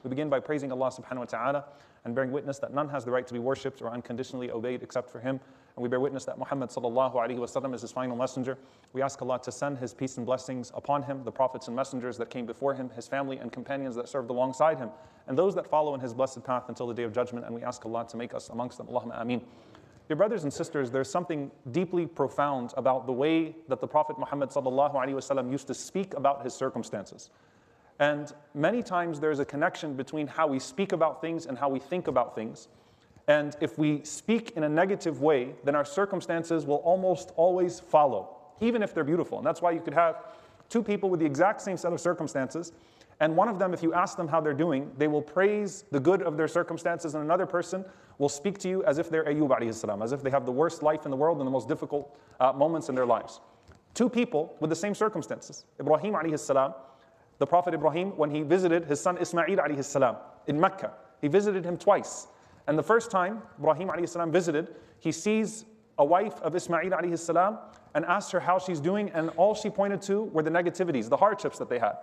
We begin by praising Allah subhanahu wa ta'ala and bearing witness that none has the right to be worshipped or unconditionally obeyed except for Him. And we bear witness that Muhammad sallallahu alaihi wasallam is His final messenger. We ask Allah to send His peace and blessings upon him, the prophets and messengers that came before him, his family and companions that served alongside him, and those that follow in his blessed path until the day of judgment. And we ask Allah to make us amongst them. Allahumma ameen. Dear brothers and sisters, there's something deeply profound about the way that the Prophet Muhammad sallallahu alaihi wasallam used to speak about his circumstances. And many times there's a connection between how we speak about things and how we think about things. And if we speak in a negative way, then our circumstances will almost always follow, even if they're beautiful. And that's why you could have two people with the exact same set of circumstances, and one of them, if you ask them how they're doing, they will praise the good of their circumstances, and another person will speak to you as if they're Ayyub alayhi salam, as if they have the worst life in the world and the most difficult moments in their lives. Two people with the same circumstances. Ibrahim alayhi salam, the Prophet Ibrahim, when he visited his son Ismail alayhi salam in Mecca, he visited him twice. And the first time Ibrahim alayhi salam visited, he sees a wife of Ismail alayhi salam and asks her how she's doing, and all she pointed to were the negativities, the hardships that they had.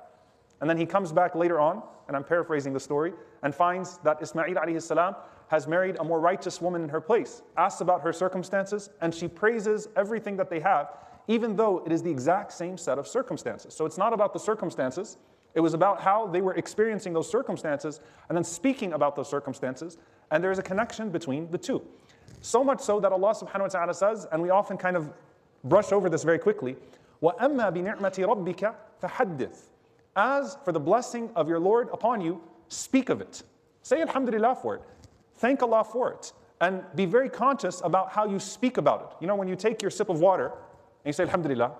And then he comes back later on, and I'm paraphrasing the story, and finds that Ismail alayhi salam has married a more righteous woman in her place, asks about her circumstances, and she praises everything that they have, even though it is the exact same set of circumstances. So it's not about the circumstances, it was about how they were experiencing those circumstances, and then speaking about those circumstances, and there is a connection between the two. So much so that Allah subhanahu wa ta'ala says, and we often kind of brush over this very quickly, وَأَمَّا بِنِعْمَةِ رَبِّكَ فَحَدِّثْ. As for the blessing of your Lord upon you, speak of it. Say alhamdulillah for it. Thank Allah for it. And be very conscious about how you speak about it. You know, when you take your sip of water and you say alhamdulillah,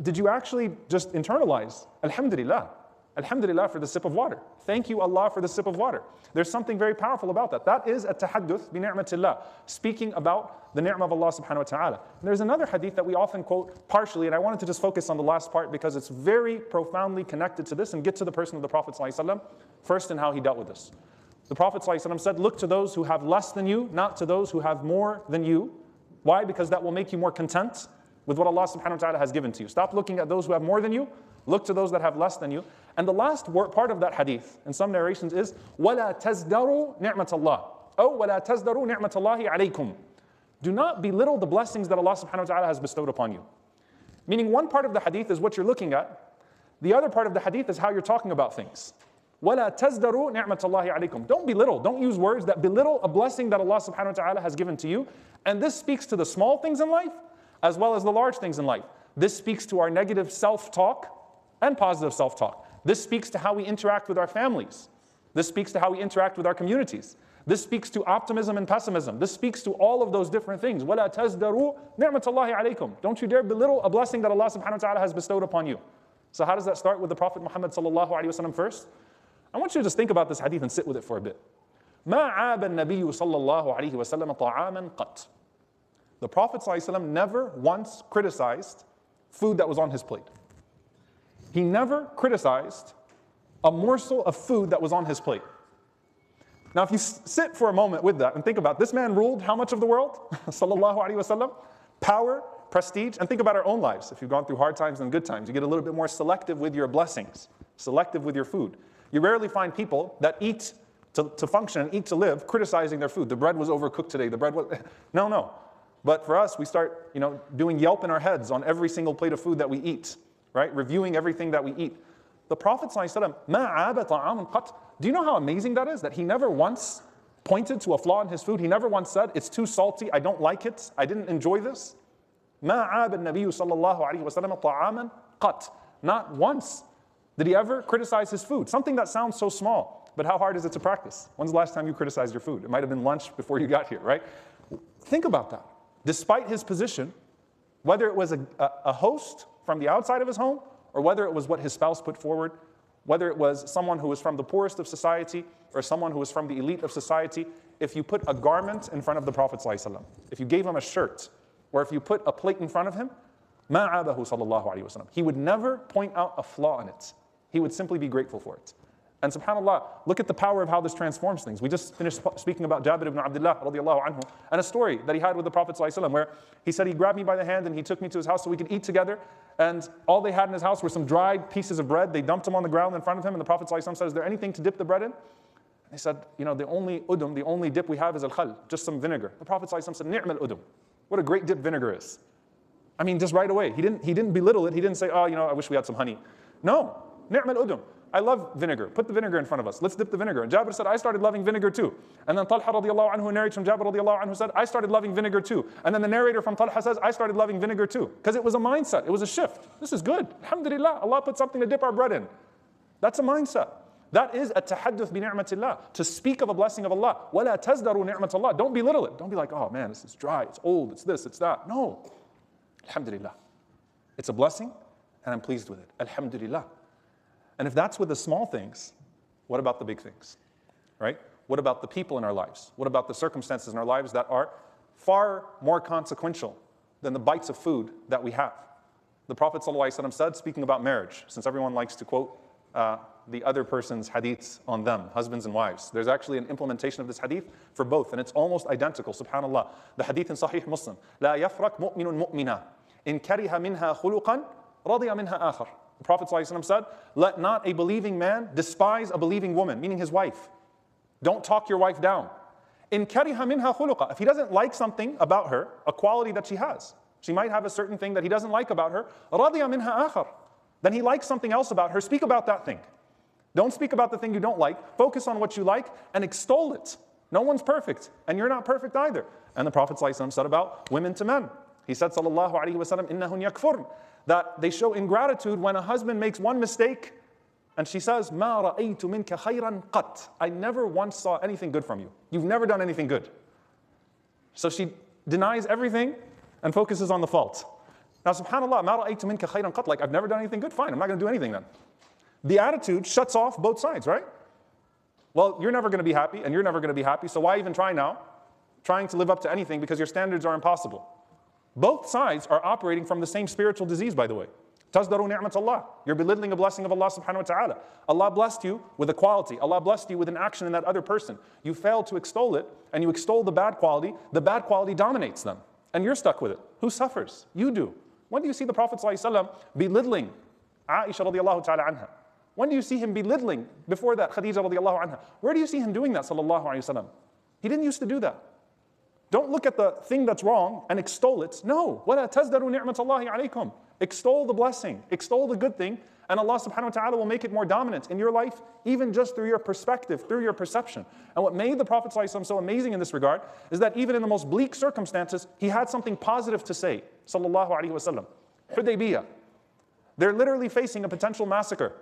did you actually just internalize alhamdulillah? Alhamdulillah for the sip of water. Thank you Allah for the sip of water. There's something very powerful about that. That is a tahadduth bi ni'matillah, speaking about the ni'mah of Allah subhanahu wa ta'ala. And there's another hadith that we often quote partially, and I wanted to just focus on the last part because it's very profoundly connected to this and get to the person of the Prophet sallallahu alaihi wasallam first and how he dealt with this. The Prophet sallallahu alaihi wasallam said, look to those who have less than you, not to those who have more than you. Why? Because that will make you more content with what Allah subhanahu wa ta'ala has given to you. Stop looking at those who have more than you, look to those that have less than you. And the last part of that hadith, in some narrations, is وَلَا تَزْدَرُوا نِعْمَةَ اللَّهِ أو وَلَا تَزْدَرُوا نِعْمَةَ اللَّهِ عَلَيْكُمْ. Do not belittle the blessings that Allah subhanahu wa ta'ala has bestowed upon you. Meaning one part of the hadith is what you're looking at. The other part of the hadith is how you're talking about things. وَلَا تَزْدَرُوا نِعْمَةَ اللَّهِ عَلَيْكُمْ. Don't belittle, don't use words that belittle a blessing that Allah subhanahu wa ta'ala has given to you. And this speaks to the small things in life as well as the large things in life. This speaks to our negative self-talk and positive self-talk. This speaks to how we interact with our families. This speaks to how we interact with our communities. This speaks to optimism and pessimism. This speaks to all of those different things. وَلَا تَزْدَرُوا نِعْمَةَ اللَّهِ عَلَيْكُمْ. Don't you dare belittle a blessing that Allah subhanahu wa ta'ala has bestowed upon you. So how does that start with the Prophet Muhammad sallallahu alaihi wasallam first? I want you to just think about this hadith and sit with it for a bit. مَا عَابَ النَّبِيُّ صَلَّى اللَّهُ عَلَيْهِ وَسَلَّمَ طَعَامًا قَطْ. The Prophet sallallahu alaihi wasallam never once criticized food that was on his plate. He never criticized a morsel of food that was on his plate. Now, if you sit for a moment with that and think about this man ruled how much of the world? Sallallahu alaihi wasallam. Power, prestige, and think about our own lives. If you've gone through hard times and good times, you get a little bit more selective with your blessings, selective with your food. You rarely find people that eat to function and eat to live criticizing their food. The bread was overcooked today. The bread was no. But for us, we start, doing Yelp in our heads on every single plate of food that we eat. Right? Reviewing everything that we eat. The Prophet ﷺ, مَا عَابَ طَعَامٌ قَطْ. Do you know how amazing that is? That he never once pointed to a flaw in his food. He never once said, it's too salty, I don't like it, I didn't enjoy this. مَا عَابَ النَّبِيُّ صَلَّى اللَّهُ عَلَيْهِ وَسَلَّمَ طَعَامًا قَطْ. Not once did he ever criticize his food. Something that sounds so small, but how hard is it to practice? When's the last time you criticized your food? It might have been lunch before you got here, right? Think about that. Despite his position, whether it was a host from the outside of his home, or whether it was what his spouse put forward, whether it was someone who was from the poorest of society, or someone who was from the elite of society, if you put a garment in front of the Prophet ﷺ, if you gave him a shirt, or if you put a plate in front of him, مَا عَابَهُ صَلَّى اللَّهُ عَلَيْهِ وَسَلَّمَ. He would never point out a flaw in it. He would simply be grateful for it. And subhanAllah, look at the power of how this transforms things. We just finished speaking about Jabir ibn Abdullah radiallahu anhu, and a story that he had with the Prophet ﷺ, where he said he grabbed me by the hand and he took me to his house so we could eat together. And all they had in his house were some dried pieces of bread. They dumped them on the ground in front of him, and the Prophet ﷺ said, is there anything to dip the bread in? He said, you know, the only dip we have is al-khal, just some vinegar. The Prophet ﷺ said, ni'mal udum. What a great dip vinegar is. I mean, just right away. He didn't belittle it. He didn't say, oh, you know, I wish we had some honey. No, ni'mal udum. I love vinegar. Put the vinegar in front of us. Let's dip the vinegar. And Jabir said, I started loving vinegar too. And then Talha radiallahu anhu narrates from Jabir radiallahu anhu said, I started loving vinegar too. And then the narrator from Talha says, I started loving vinegar too. Because it was a mindset. It was a shift. This is good. Alhamdulillah. Allah put something to dip our bread in. That's a mindset. That is a tahadduth bi ni'matillah. To speak of a blessing of Allah. وَلَا تَزْدَرُوا نِعْمَةَ اللَّهِ. Don't belittle it. Don't be like, oh man, this is dry. It's old. It's this. It's that. No. Alhamdulillah. It's a blessing and I'm pleased with it. Alhamdulillah. And if that's with the small things, what about the big things, right? What about the people in our lives? What about the circumstances in our lives that are far more consequential than the bites of food that we have? The Prophet ﷺ said, speaking about marriage, since everyone likes to quote the other person's hadiths on them, husbands and wives, there's actually an implementation of this hadith for both, and it's almost identical, subhanAllah. The hadith in Sahih Muslim, لا يفرق مؤمن مؤمنا إن كره منها خلقا رضي منها آخر. The Prophet ﷺ said, let not a believing man despise a believing woman, meaning his wife. Don't talk your wife down. In kariha minha khuluqa. If he doesn't like something about her, a quality that she has, she might have a certain thing that he doesn't like about her, radiya minha akhar. Then he likes something else about her, speak about that thing. Don't speak about the thing you don't like, focus on what you like and extol it. No one's perfect, and you're not perfect either. And the Prophet ﷺ said about women to men. He said, sallallahu alayhi wa sallam, innahun yakfurn, that they show ingratitude when a husband makes one mistake and she says, مَا رَأَيْتُ مِنْكَ خَيْرًا قَطْ. I never once saw anything good from you. You've never done anything good. So she denies everything and focuses on the fault. Now, subhanAllah, مَا رَأَيْتُ مِنْكَ خَيْرًا قَطْ. Like, I've never done anything good. Fine, I'm not going to do anything then. The attitude shuts off both sides, right? Well, you're never going to be happy and you're never going to be happy, so why even try now? Trying to live up to anything because your standards are impossible. Both sides are operating from the same spiritual disease, by the way. Tazdaru ni'mat Allah. You're belittling a blessing of Allah subhanahu wa ta'ala. Allah blessed you with a quality. Allah blessed you with an action in that other person. You fail to extol it, and you extol the bad quality. The bad quality dominates them, and you're stuck with it. Who suffers? You do. When do you see the Prophet ﷺ belittling Aisha radiallahu ta'ala anha? When do you see him belittling, before that, Khadija radiallahu anha? Where do you see him doing that, sallallahu alayhi wa sallam? He didn't used to do that. Don't look at the thing that's wrong and extol it. No. وَلَا تَزْدَرُوا نِعْمَةَ اللَّهِ عَلَيْكُمْ. Extol the blessing. Extol the good thing. And Allah subhanahu wa ta'ala will make it more dominant in your life, even just through your perspective, through your perception. And what made the Prophet ﷺ so amazing in this regard is that even in the most bleak circumstances, he had something positive to say. Sallallahu alayhi wa sallam. Hudaybiyah. They're literally facing a potential massacre.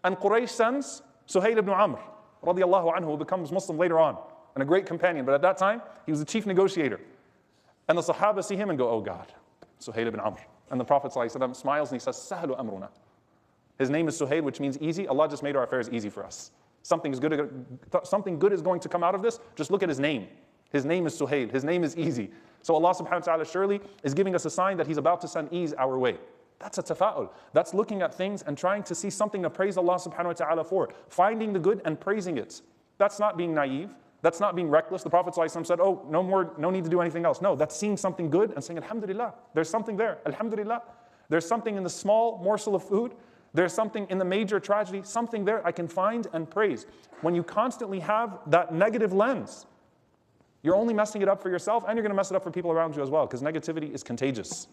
And Quraysh sends Suhail ibn Amr, radiallahu anhu, who becomes Muslim later on, and a great companion. But at that time, he was the chief negotiator. And the Sahaba see him and go, oh God, Suhail ibn Amr. And the Prophet ﷺ smiles and he says, Sahlu amruna. His name is Suhail, which means easy. Allah just made our affairs easy for us. Something good is going to come out of this. Just look at his name. His name is Suhail. His name is easy. So Allah subhanahu wa ta'ala surely is giving us a sign that he's about to send ease our way. That's a tafa'ul. That's looking at things and trying to see something to praise Allah subhanahu wa ta'ala for. Finding the good and praising it. That's not being naive. That's not being reckless. The Prophet ﷺ said, oh, no need to do anything else. No, that's seeing something good and saying, alhamdulillah. There's something there. Alhamdulillah. There's something in the small morsel of food. There's something in the major tragedy. Something there I can find and praise. When you constantly have that negative lens, you're only messing it up for yourself and you're going to mess it up for people around you as well, because negativity is contagious.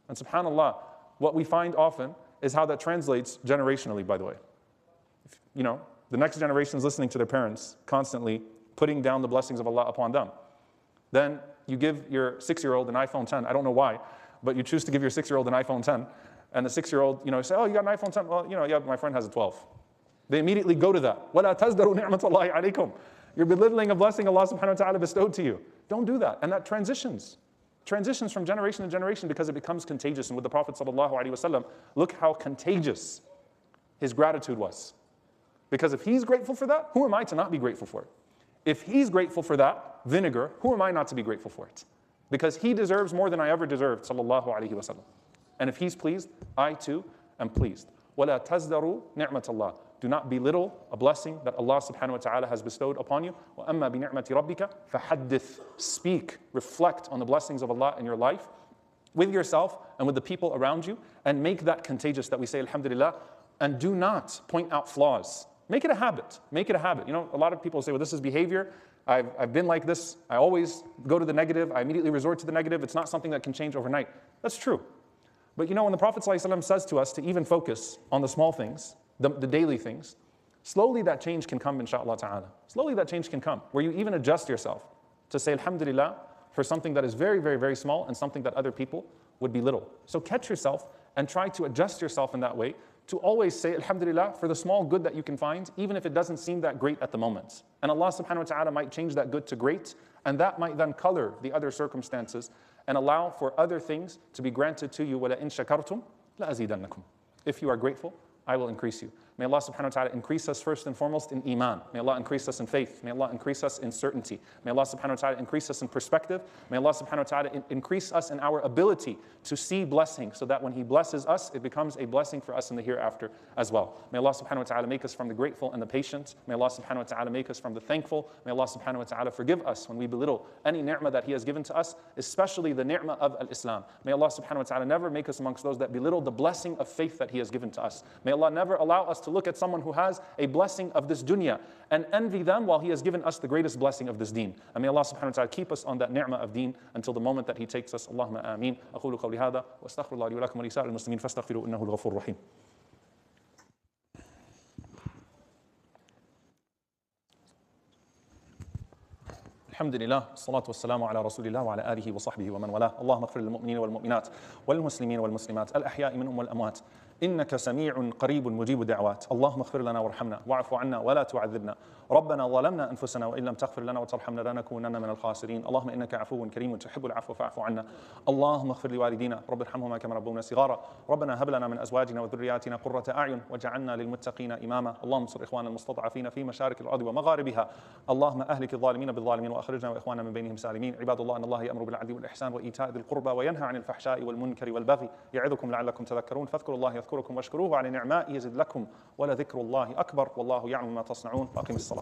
And subhanAllah, what we find often is how that translates generationally, by the way. The next generation is listening to their parents constantly putting down the blessings of Allah upon them. Then you give your 6-year-old an iPhone 10. I don't know why, but you choose to give your 6-year-old an iPhone 10. And the 6-year-old, say, oh, you got an iPhone 10? Well, yeah, my friend has a 12. They immediately go to that. وَلَا تَزْدَرُوا نِعْمَةَ اللَّهِ عَلَيْكُمْ. You're belittling a blessing Allah subhanahu wa ta'ala bestowed to you. Don't do that. And that transitions from generation to generation because it becomes contagious. And with the Prophet sallallahu alaihi wasallam, look how contagious his gratitude was. Because if he's grateful for that, who am I to not be grateful for it? If he's grateful for that vinegar, who am I not to be grateful for it? Because he deserves more than I ever deserved, sallallahu alaihi wasallam. And if he's pleased, I too am pleased. وَلَا تَزْدَرُوا نِعْمَةَ اللَّهِ. Do not belittle a blessing that Allah subhanahu wa ta'ala has bestowed upon you. وَأَمَّا بِنِعْمَةِ رَبِّكَ فَحَدِّثْ. Speak, reflect on the blessings of Allah in your life, with yourself and with the people around you, and make that contagious that we say alhamdulillah, and do not point out flaws. Make it a habit. Make it a habit. You know, a lot of people say, well, this is behavior. I've been like this. I always go to the negative. I immediately resort to the negative. It's not something that can change overnight. That's true. But you know, when the Prophet ﷺ says to us to even focus on the small things, the daily things, slowly that change can come, inshaAllah ta'ala. Slowly that change can come, where you even adjust yourself to say alhamdulillah for something that is very, very, very small and something that other people would belittle. So catch yourself and try to adjust yourself in that way to always say alhamdulillah for the small good that you can find, even if it doesn't seem that great at the moment. And Allah subhanahu wa ta'ala might change that good to great, and that might then color the other circumstances and allow for other things to be granted to you. وَلَئِن شَكَرْتُمْ لَأَزِيدَنَّكُمْ. If you are grateful, I will increase you. May Allah subhanahu wa ta'ala increase us first and foremost in iman. May Allah increase us in faith. May Allah increase us in certainty. May Allah subhanahu wa ta'ala increase us in perspective. May Allah subhanahu wa ta'ala increase us in our ability to see blessing, so that when He blesses us, it becomes a blessing for us in the hereafter as well. May Allah subhanahu wa ta'ala make us from the grateful and the patient. May Allah subhanahu wa ta'ala make us from the thankful. May Allah subhanahu wa ta'ala forgive us when we belittle any ni'mah that He has given to us, especially the ni'mah of al-Islam. May Allah subhanahu wa ta'ala never make us amongst those that belittle the blessing of faith that He has given to us. May Allah never allow us to look at someone who has a blessing of this dunya and envy them while He has given us the greatest blessing of this deen. And may Allah subhanahu wa ta'ala keep us on that ni'mah of deen until the moment that He takes us. Allahumma ameen. أقول قولي هذا وأستغفر الله لي ولكم ولسائر المسلمين فاستغفروه إنه الغفور الرحيم. الحمد لله والصلاة والسلام على رسول الله وعلى آله وصحبه ومن والاه. اللهم اغفر للمؤمنين والمؤمنات والمسلمين والمسلمات الأحياء منهم والأموات إنك سميع قريب مجيب الدعوات. اللهم اغفر لنا وارحمنا واعف عنا ولا تعذبنا. ربنا ظلمنا أنفسنا وإن لم تغفر لنا وترحمنا لنكونن من الخاسرين. اللهم إنك عفو كريم تحب العفو فاعف عنا. اللهم اغفر لوالدينا رب ارحمهما كما ربونا صغارا. ربنا هب لنا من أزواجنا وذرياتنا قرة أعين واجعلنا للمتقين إماما. اللهم انصر إخواننا المستضعفين في مشارق الأرض ومغاربها. اللهم أهلك الظالمين بالظالمين وأخرجنا وإخواننا من بينهم سالمين. عباد الله إن الله يأمر بالعدل والإحسان وإيتاء ذي القربى وينهى عن الفحشاء والمنكر والبغي يعظكم لعلكم تذكرون. فاذكروا الله يذكركم واشكروه على نعمائه يزد لكم ولذكر الله أكبر والله يعلم ما تصنعون. وأقم الصلاة.